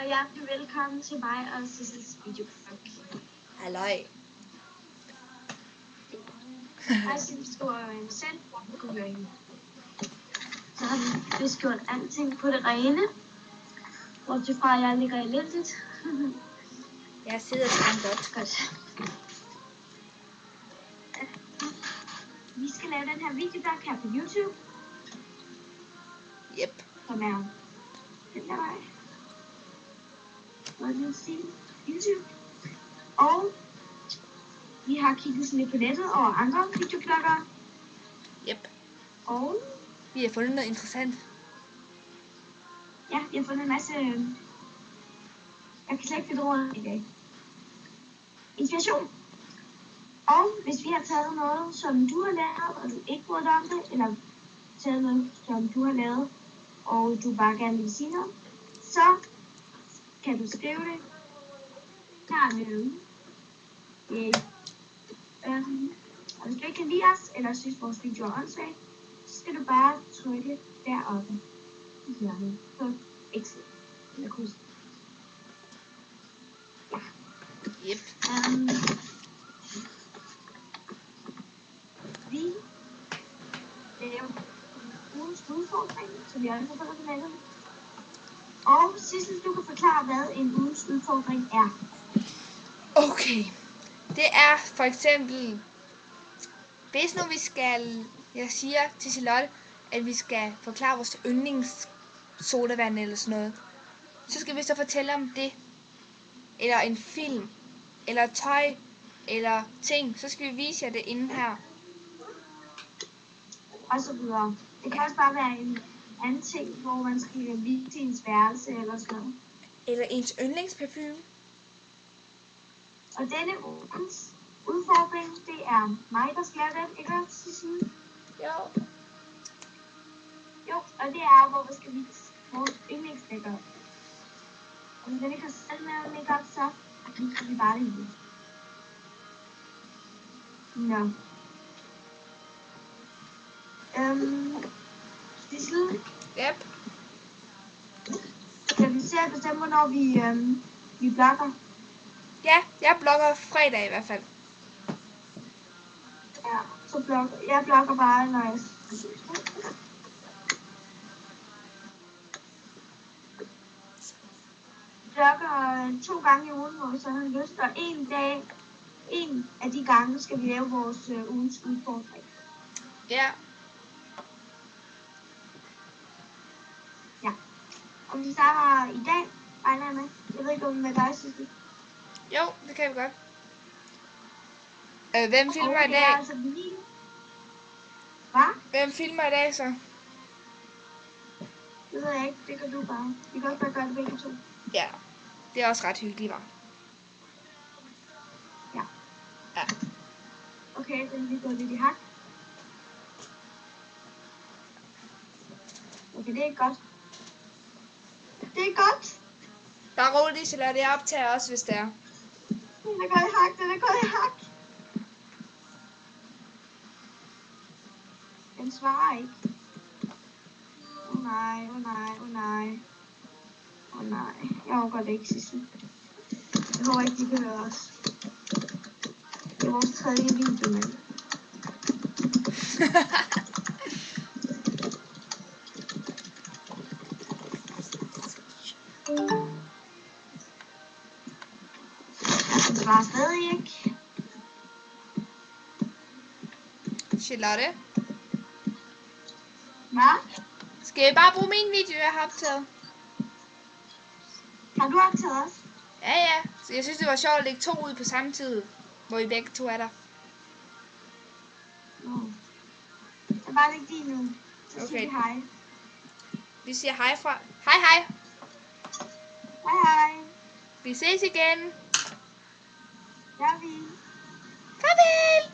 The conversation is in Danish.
hjertelig velkommen til mig og Sissels videoblog. Halløj. Hej, Sissel skriver en selv, hvor du kan høre hende. Så har vi vist gjort alting på det rene. Bortset fra, at jeg ligger elendigt. Jeg sidder sådan godt. Vi skal lave den her videoblog her på YouTube. Yep. Som er den der vej. Hvad vil jeg sige? YouTube. Og vi har kigget sådan lidt på nettet over andre videobloggere. Yep. Og Vi har fundet noget interessant. ja, vi har fundet en masse. Jeg kan slet ikke finde ord i dag. Inspiration. Og hvis vi har taget noget, som du har lavet, og du ikke bryder om det, eller taget noget, som du har lavet, og du bare gerne vil sige noget, så kan du skrive det hernede. Og hvis du ikke kan lide os, eller synes vores video er åndssvagt, så skal du bare trykke deroppe i hjørnet på Excel eller kryds. Ja. Yep. Vi laver ugens udfordring, som vi også har fundet på nettet. Og Sissel, du kan forklare, hvad en ugens udfordring er. Okay. Det er for eksempel, hvis nu vi skal, jeg siger til Charlotte, at vi skal forklare vores yndlingssodavand eller sådan noget, så skal vi så fortælle om det, eller en film, eller tøj, eller ting, så skal vi vise jer det inden her. Og så videre. Det kan også bare være en anden ting, hvor man skal vise ens værelse eller sådan noget. Eller ens yndlingsparfume. Og denne ugens udfordring, det er mig, der skal lave den, ikke også, Sissel? Jo. Jo, og det er, hvor vi skal vise vores yndlingsmakeup. Og hvis den ikke har selv lavet makeup, så viser vi bare det ud. Nå. Sissel, Yep. kan vi se at bestemme, hvornår vi blogger? Ja, jeg blogger fredag i hvert fald. Ja, så jeg blogger bare, når jeg blogger 2 gange i ugen, hvor vi så har lyst, og en af de gange skal vi lave vores ugens udfordring. Ja. Ja. Og vi starter i dag, regner jeg med. Jeg ved ikke, om med dig, Sissel. Jo, det kan vi godt. Hvem filmer i det er dag? altså lige. Hvad? Hvem filmer i dag så? Det ved jeg ikke. Det kan du bare. Vi kan også bare gøre det begge to. Ja. Det er også ret hyggeligt, var. Ja. Ja. Okay, så vi går lidt i hak. Okay, det er godt. Det er godt. Bare roligt, så lader det optage også, hvis det er. Den er gået i hak, den er gået i hak. Den svarer ikke. Åh nej, åh nej, åh nej. Åh nej, jeg overgår det ikke, Sissel. Jeg håber ikke, de kan høre os. Det er vores 3. video, mand. Den svarer stadig ikke. Charlotte, Hvad? skal jeg bare bruge min video, jeg har optaget? Har du optaget os? Ja. Så jeg synes, det var sjovt at lægge 2 ud på samme tid, hvor I begge 2 er der. Jeg bare lægge din nu. Så Okay. siger vi hej. Vi siger hej fra. Hej. Hej hej. Vi ses igen. Der er vi. Farvel.